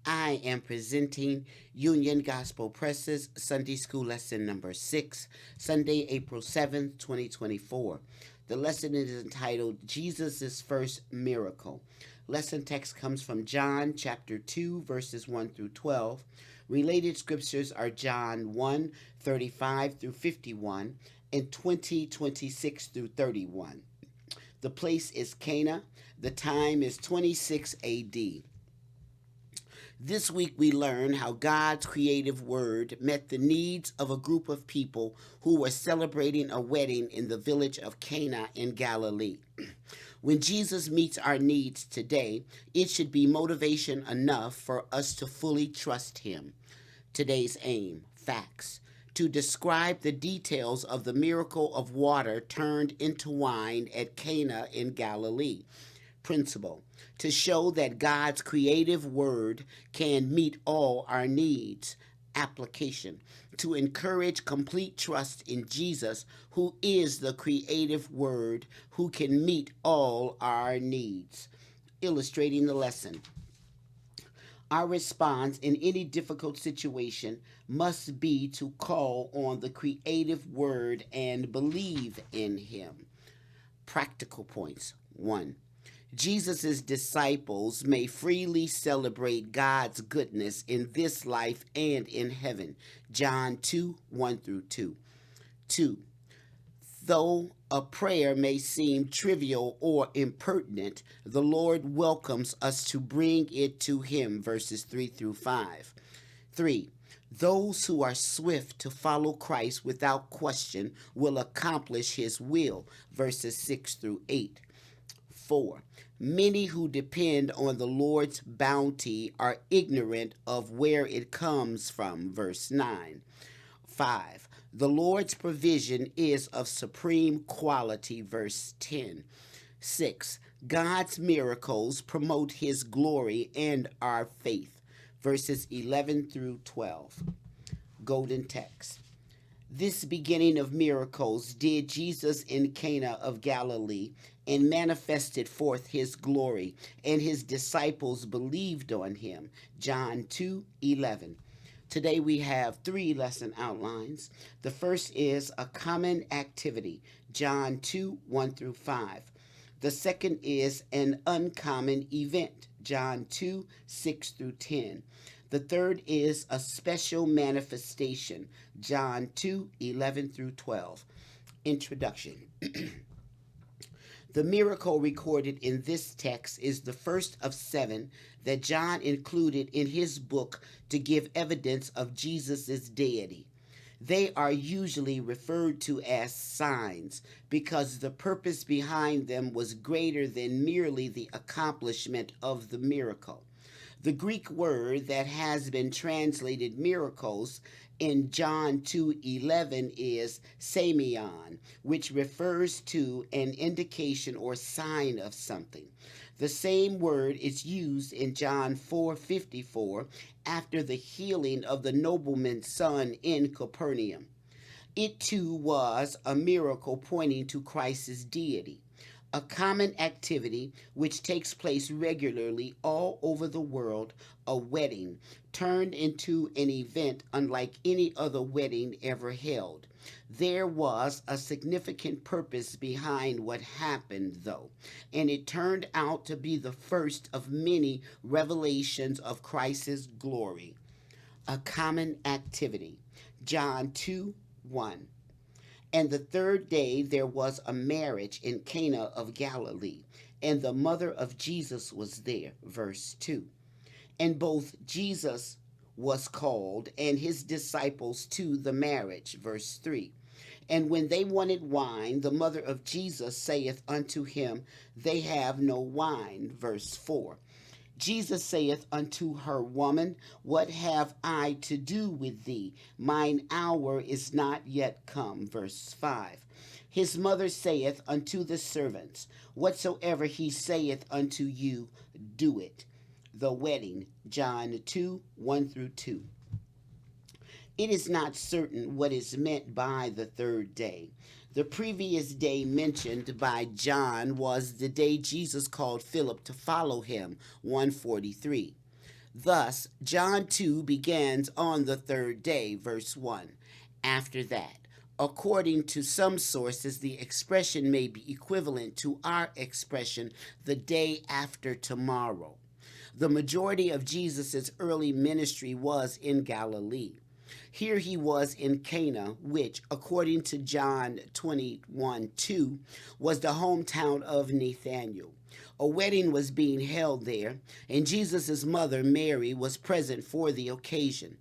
I am presenting Union Gospel Press's Sunday School Lesson number 6, Sunday, April 7th, 2024. The lesson is entitled Jesus' First Miracle. Lesson text comes from John chapter 2, verses 1 through 12. Related scriptures are John 1:35 through 51 and 20:26 through 31. The place is Cana. The time is 26 AD. This week we learn how God's creative word met the needs of a group of people who were celebrating a wedding in the village of Cana in Galilee. When Jesus meets our needs today, it should be motivation enough for us to fully trust him. Today's aim, facts. To describe the details of the miracle of water turned into wine at Cana in Galilee. Principle, to show that God's creative word can meet all our needs. Application, to encourage complete trust in Jesus, who is the creative word who can meet all our needs. Illustrating the lesson. Our response in any difficult situation must be to call on the creative word and believe in him. Practical points. 1. Jesus' disciples may freely celebrate God's goodness in this life and in heaven. John 2:1 through 2. 2. Though a prayer may seem trivial or impertinent, the Lord welcomes us to bring it to him. Verses 3 through 5. 3. Those who are swift to follow Christ without question will accomplish his will. Verses 6 through 8. 4. Many who depend on the Lord's bounty are ignorant of where it comes from. Verse 9. 5. The Lord's provision is of supreme quality. Verse 10. 6. God's miracles promote his glory and our faith. Verses 11 through 12. Golden text. This beginning of miracles did Jesus in Cana of Galilee and manifested forth his glory, and his disciples believed on him. John 2:11. Today we have 3 lesson outlines. The first is a common activity, John 2:1 through 5. The second is an uncommon event, John 2:6 through 10. The third is a special manifestation, John 2:11 through 12. Introduction. The miracle recorded in this text is the first of 7 that John included in his book to give evidence of Jesus' deity. They are usually referred to as signs because the purpose behind them was greater than merely the accomplishment of the miracle. The Greek word that has been translated miracles in John 2:11 is semeion, which refers to an indication or sign of something. The same word is used in John 4:54 after the healing of the nobleman's son in Capernaum. It too was a miracle pointing to Christ's deity. A common activity which takes place regularly all over the world, a wedding, turned into an event unlike any other wedding ever held. There was a significant purpose behind what happened, though, and it turned out to be the first of many revelations of Christ's glory. A common activity, John 2:1. And the third day there was a marriage in Cana of Galilee, and the mother of Jesus was there. Verse 2. And both Jesus was called, and his disciples to the marriage. Verse 3. And when they wanted wine, the mother of Jesus saith unto him, They have no wine. Verse 4. Jesus saith unto her, Woman, what have I to do with thee? Mine hour is not yet come. Verse 5. His mother saith unto the servants, Whatsoever he saith unto you, do it. The wedding, John 2:1 through 2. It is not certain what is meant by the third day. The previous day mentioned by John was the day Jesus called Philip to follow him, 143. Thus, John 2 begins on the third day, verse 1. After that, according to some sources, the expression may be equivalent to our expression, the day after tomorrow. The majority of Jesus' early ministry was in Galilee. Here he was in Cana, which, according to John 21:2, was the hometown of Nathanael. A wedding was being held there, and Jesus' mother, Mary, was present for the occasion.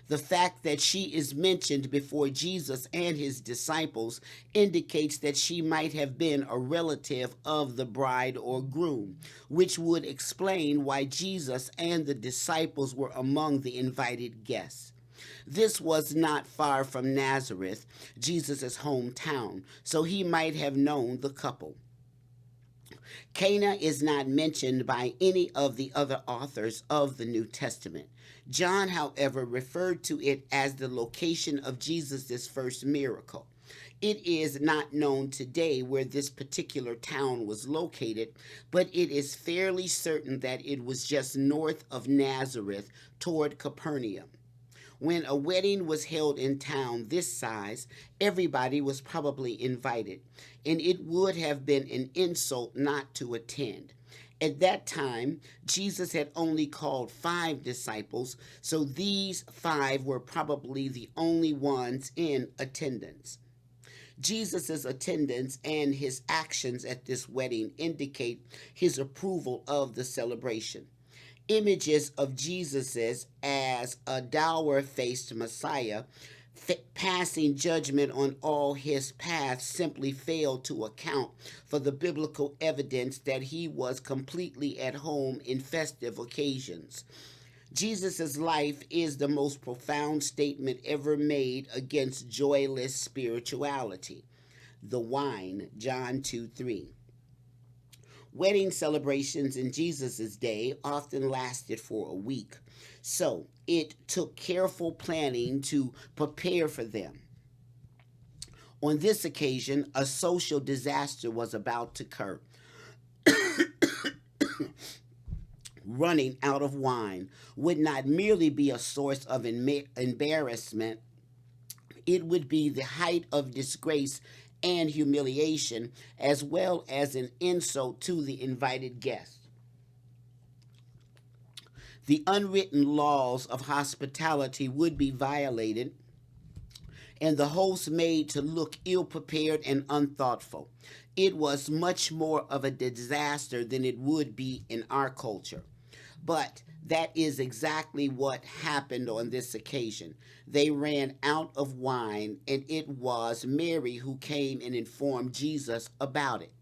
The fact that she is mentioned before Jesus and his disciples indicates that she might have been a relative of the bride or groom, which would explain why Jesus and the disciples were among the invited guests. This was not far from Nazareth, Jesus' hometown, so he might have known the couple. Cana is not mentioned by any of the other authors of the New Testament. John, however, referred to it as the location of Jesus' first miracle. It is not known today where this particular town was located, but it is fairly certain that it was just north of Nazareth toward Capernaum. When a wedding was held in town this size, everybody was probably invited, and it would have been an insult not to attend. At that time, Jesus had only called 5 disciples, so these 5 were probably the only ones in attendance. Jesus' attendance and his actions at this wedding indicate his approval of the celebration. Images of Jesus as a dour-faced Messiah passing judgment on all his paths simply failed to account for the biblical evidence that he was completely at home in festive occasions. Jesus' life is the most profound statement ever made against joyless spirituality. The wine, John 2:3. Wedding celebrations in Jesus' day often lasted for a week, so it took careful planning to prepare for them. On this occasion, a social disaster was about to occur. Running out of wine would not merely be a source of embarrassment, it would be the height of disgrace and humiliation, as well as an insult to the invited guests. The unwritten laws of hospitality would be violated, and the host made to look ill prepared and unthoughtful. It was much more of a disaster than it would be in our culture. But that is exactly what happened on this occasion. They ran out of wine, and it was Mary who came and informed Jesus about it.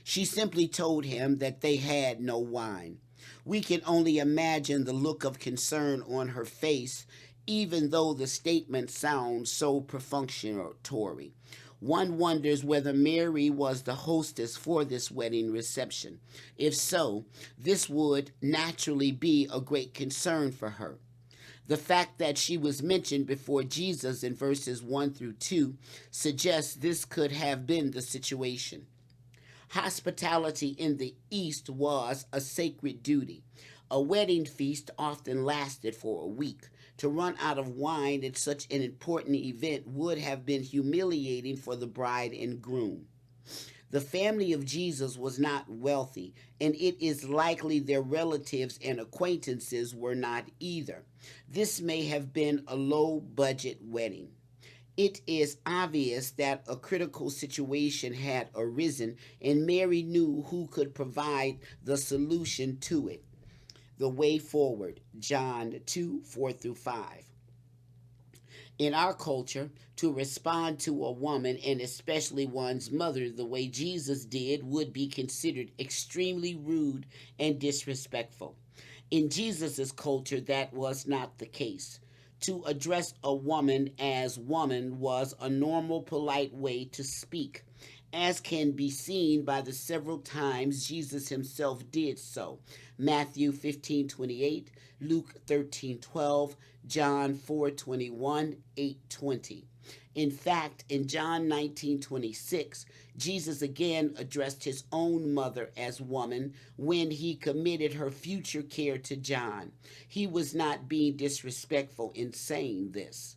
She simply told him that they had no wine. We can only imagine the look of concern on her face, even though the statement sounds so perfunctory. One wonders whether Mary was the hostess for this wedding reception. If so, this would naturally be a great concern for her. The fact that she was mentioned before Jesus in verses 1 through 2 suggests this could have been the situation. Hospitality in the East was a sacred duty. A wedding feast often lasted for a week. To run out of wine at such an important event would have been humiliating for the bride and groom. The family of Jesus was not wealthy, and it is likely their relatives and acquaintances were not either. This may have been a low-budget wedding. It is obvious that a critical situation had arisen, and Mary knew who could provide the solution to it. The way forward, John 2, 4 through 5. In our culture, to respond to a woman, and especially one's mother, the way Jesus did would be considered extremely rude and disrespectful. In Jesus' culture, that was not the case. To address a woman as woman was a normal, polite way to speak, as can be seen by the several times Jesus himself did so. Matthew 15:28, Luke 13:12, John 4:21, 8:20. In fact, in John 19:26, Jesus again addressed his own mother as woman when he committed her future care to John. He was not being disrespectful in saying this.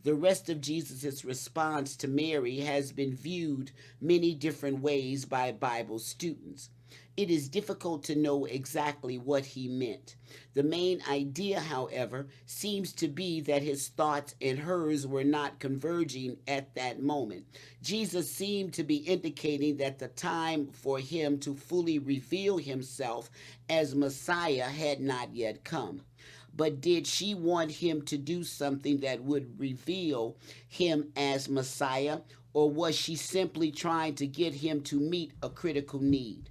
The rest of Jesus' response to Mary has been viewed many different ways by Bible students. It is difficult to know exactly what he meant. The main idea, however, seems to be that his thoughts and hers were not converging at that moment. Jesus seemed to be indicating that the time for him to fully reveal himself as Messiah had not yet come. But did she want him to do something that would reveal him as Messiah, or was she simply trying to get him to meet a critical need?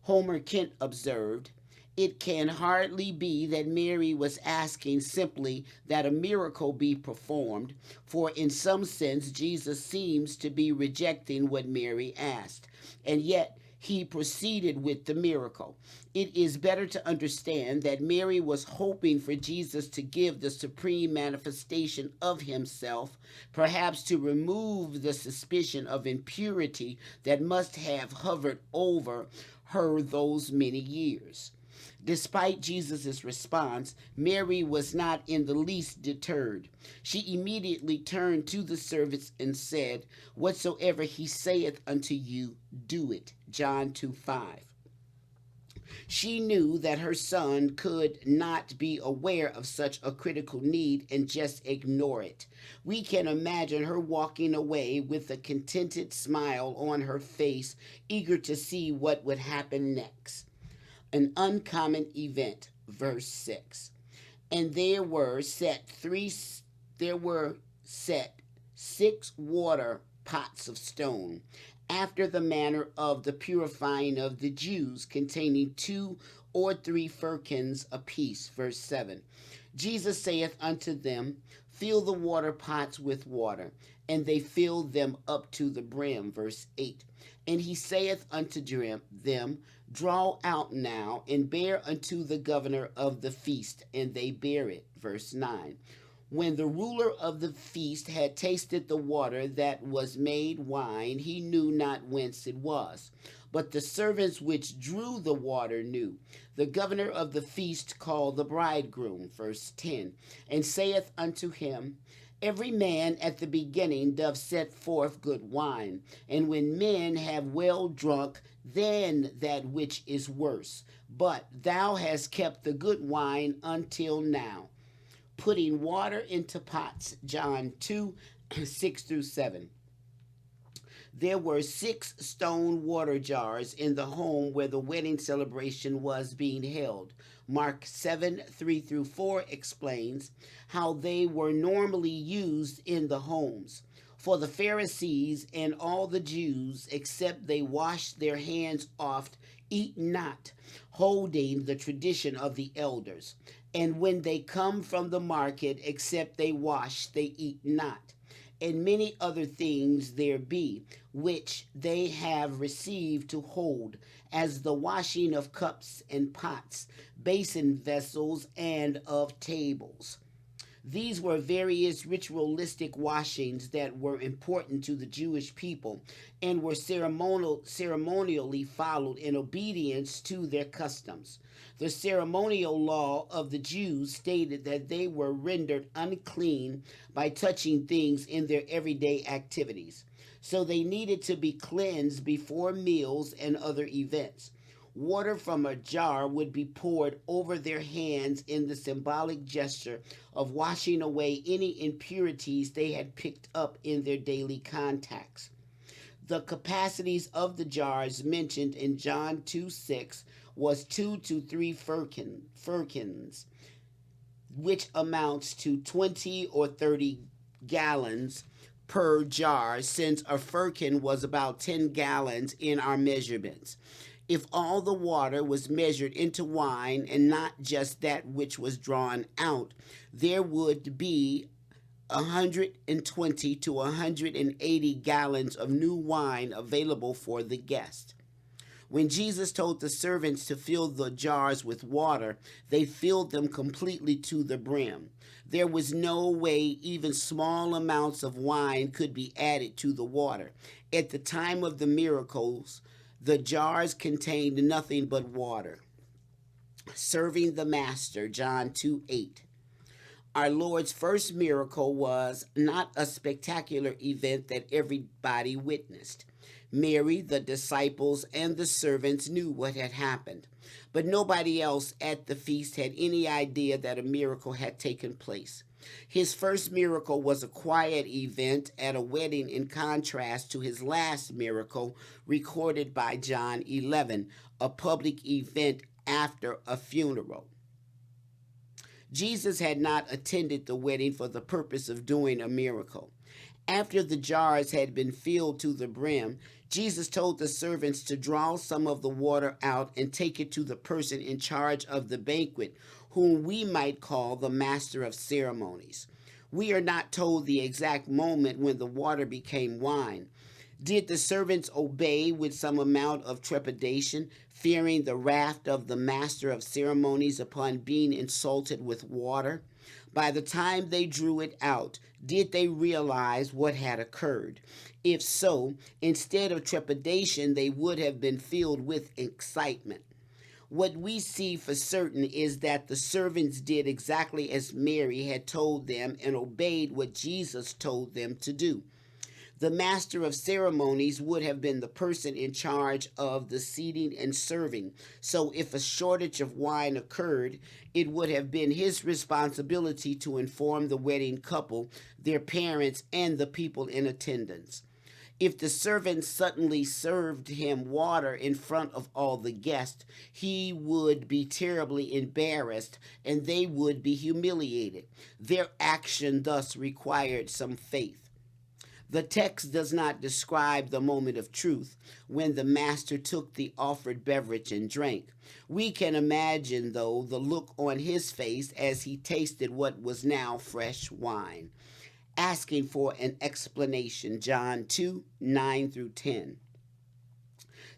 Homer Kent observed, "It can hardly be that Mary was asking simply that a miracle be performed, for in some sense Jesus seems to be rejecting what Mary asked, and yet he proceeded with the miracle. It is better to understand that Mary was hoping for Jesus to give the supreme manifestation of himself, perhaps to remove the suspicion of impurity that must have hovered over her those many years." Despite Jesus' response, Mary was not in the least deterred. She immediately turned to the servants and said, "Whatsoever he saith unto you, do it." John 2:5. She knew that her son could not be aware of such a critical need and just ignore it. We can imagine her walking away with a contented smile on her face, eager to see what would happen next. An uncommon event, verse 6. And there were set 6 water pots of stone, after the manner of the purifying of the Jews, containing 2 or 3 firkins apiece. Verse 7. Jesus saith unto them, "Fill the water pots with water." And they filled them up to the brim. Verse 8. And he saith unto them, "Draw out now, and bear unto the governor of the feast." And they bear it. Verse 9. When the ruler of the feast had tasted the water that was made wine, he knew not whence it was. But the servants which drew the water knew. The governor of the feast called the bridegroom, verse 10, and saith unto him, "Every man at the beginning doth set forth good wine, and when men have well drunk, then that which is worse. But thou hast kept the good wine until now." Putting water into pots, John 2, 6 through 7. There were 6 stone water jars in the home where the wedding celebration was being held. Mark 7, 3 through 4 explains how they were normally used in the homes. For the Pharisees and all the Jews, except they washed their hands oft, eat not, holding the tradition of the elders. And when they come from the market, except they wash, they eat not. And many other things there be, which they have received to hold, as the washing of cups and pots, basin vessels, and of tables. These were various ritualistic washings that were important to the Jewish people and were ceremonially followed in obedience to their customs. The ceremonial law of the Jews stated that they were rendered unclean by touching things in their everyday activities, so they needed to be cleansed before meals and other events. Water from a jar would be poured over their hands in the symbolic gesture of washing away any impurities they had picked up in their daily contacts. The capacities of the jars mentioned in John 2:6 was 2 to 3 firkins, which amounts to 20 or 30 gallons per jar, since a firkin was about 10 gallons in our measurements. If all the water was measured into wine and not just that which was drawn out, there would be 120 to 180 gallons of new wine available for the guest. When Jesus told the servants to fill the jars with water, they filled them completely to the brim. There was no way even small amounts of wine could be added to the water. At the time of the miracles, the jars contained nothing but water. Serving the Master, John 2:8. Our Lord's first miracle was not a spectacular event that everybody witnessed. Mary, the disciples, and the servants knew what had happened, but nobody else at the feast had any idea that a miracle had taken place. His first miracle was a quiet event at a wedding, in contrast to his last miracle recorded by John 11, a public event after a funeral. Jesus had not attended the wedding for the purpose of doing a miracle. After the jars had been filled to the brim, Jesus told the servants to draw some of the water out and take it to the person in charge of the banquet, whom we might call the master of ceremonies. We are not told the exact moment when the water became wine. Did the servants obey with some amount of trepidation, fearing the wrath of the master of ceremonies upon being insulted with water? By the time they drew it out, did they realize what had occurred? If so, instead of trepidation, they would have been filled with excitement. What we see for certain is that the servants did exactly as Mary had told them and obeyed what Jesus told them to do. The master of ceremonies would have been the person in charge of the seating and serving. So if a shortage of wine occurred, it would have been his responsibility to inform the wedding couple, their parents, and the people in attendance. If the servant suddenly served him water in front of all the guests, he would be terribly embarrassed and they would be humiliated. Their action thus required some faith. The text does not describe the moment of truth when the master took the offered beverage and drank. We can imagine, though, the look on his face as he tasted what was now fresh wine, asking for an explanation. John 2:9 through 10.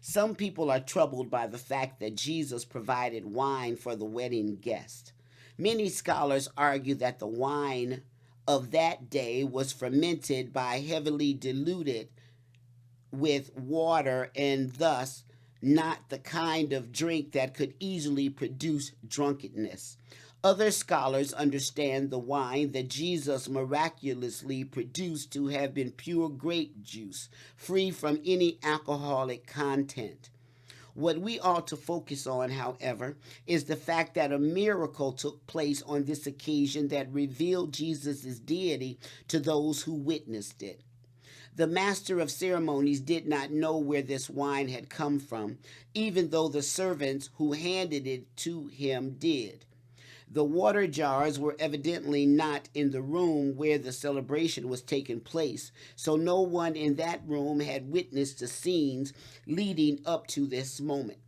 Some people are troubled by the fact that Jesus provided wine for the wedding guest. Many scholars argue that the wine of that day was fermented by heavily diluted with water and thus not the kind of drink that could easily produce drunkenness. Other scholars understand the wine that Jesus miraculously produced to have been pure grape juice, free from any alcoholic content. What we ought to focus on, however, is the fact that a miracle took place on this occasion that revealed Jesus' deity to those who witnessed it. The master of ceremonies did not know where this wine had come from, even though the servants who handed it to him did. The water jars were evidently not in the room where the celebration was taking place, so no one in that room had witnessed the scenes leading up to this moment.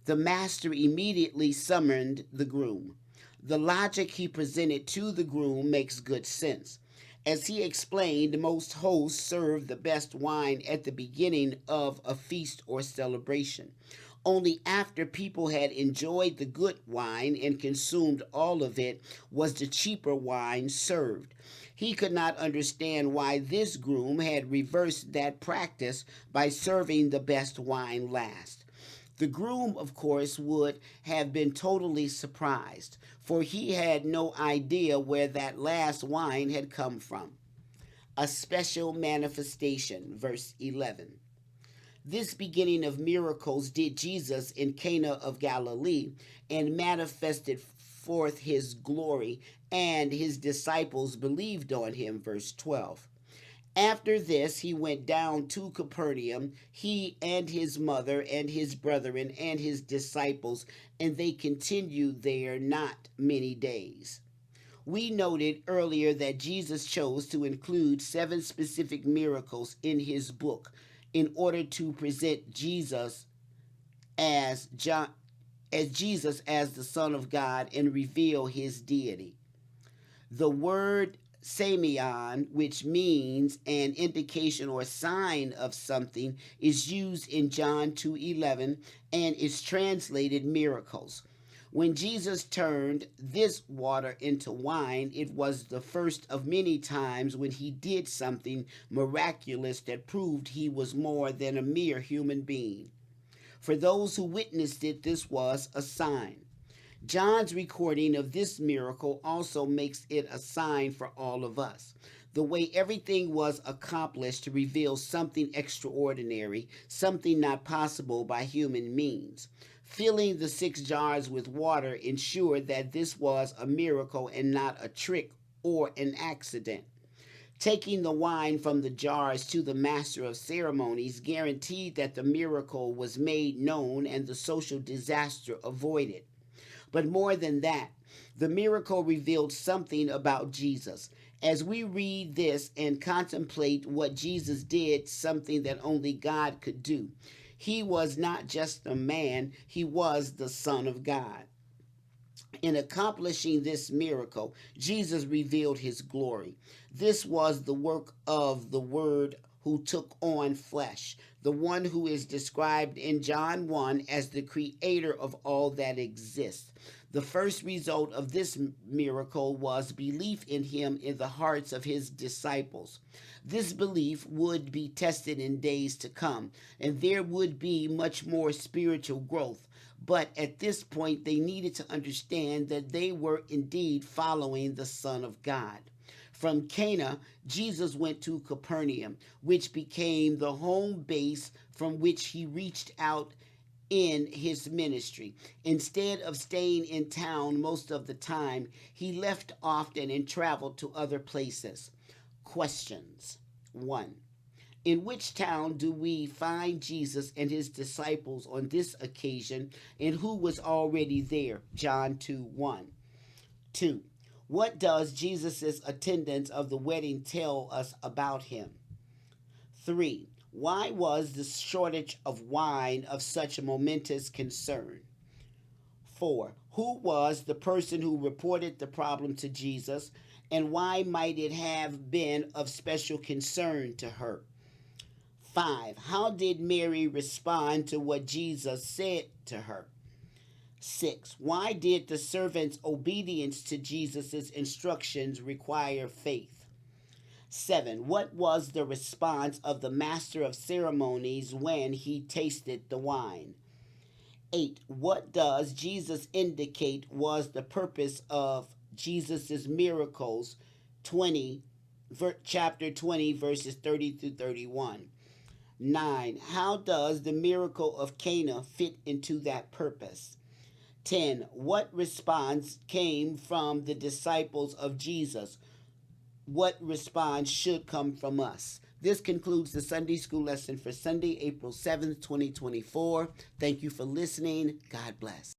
The master immediately summoned the groom. The logic he presented to the groom makes good sense. As he explained, most hosts serve the best wine at the beginning of a feast or celebration. Only after people had enjoyed the good wine and consumed all of it was the cheaper wine served. He could not understand why this groom had reversed that practice by serving the best wine last. The groom, of course, would have been totally surprised, for he had no idea where that last wine had come from. A special manifestation, verse 11. This beginning of miracles did Jesus in Cana of Galilee and manifested forth his glory, and his disciples believed on him. Verse 12. After this, he went down to Capernaum, he and his mother and his brethren and his disciples, and they continued there not many days. We noted earlier that Jesus chose to include 7 specific miracles in his book in order to present as Jesus as the Son of God and reveal his deity. The word Samion, which means an indication or sign of something, is used in John 2:11 and is translated miracles. When Jesus turned this water into wine, it was the first of many times when he did something miraculous that proved he was more than a mere human being. For those who witnessed it, this was a sign. John's recording of this miracle also makes it a sign for all of us. The way everything was accomplished to reveal something extraordinary, something not possible by human means. Filling the 6 jars with water ensured that this was a miracle and not a trick or an accident. Taking the wine from the jars to the master of ceremonies guaranteed that the miracle was made known and the social disaster avoided. But more than that, the miracle revealed something about Jesus. As we read this and contemplate what Jesus did, something that only God could do, he was not just a man, he was the Son of God. In accomplishing this miracle, Jesus revealed his glory. This was the work of the Word who took on flesh, the one who is described in John 1 as the creator of all that exists. The first result of this miracle was belief in him in the hearts of his disciples. This belief would be tested in days to come, and there would be much more spiritual growth. But at this point, they needed to understand that they were indeed following the Son of God. From Cana, Jesus went to Capernaum, which became the home base from which he reached out in his ministry. Instead of staying in town most of the time, he left often and traveled to other places. Questions. 1. In which town do we find Jesus and his disciples on this occasion, and who was already there? John 2:1. 2. What does Jesus' attendance of the wedding tell us about him? 3. Why was the shortage of wine of such a momentous concern? 4. Who was the person who reported the problem to Jesus, and why might it have been of special concern to her? 5. How did Mary respond to what Jesus said to her? 6. Why did the servant's obedience to Jesus' instructions require faith? 7. What was the response of the master of ceremonies when he tasted the wine? 8. What does Jesus indicate was the purpose of Jesus' miracles? Chapter 20, verses 30 through 31. 9. How does the miracle of Cana fit into that purpose? 10. What response came from the disciples of Jesus? What response should come from us? This concludes the Sunday school lesson for Sunday, April 7th, 2024. Thank you for listening. God bless.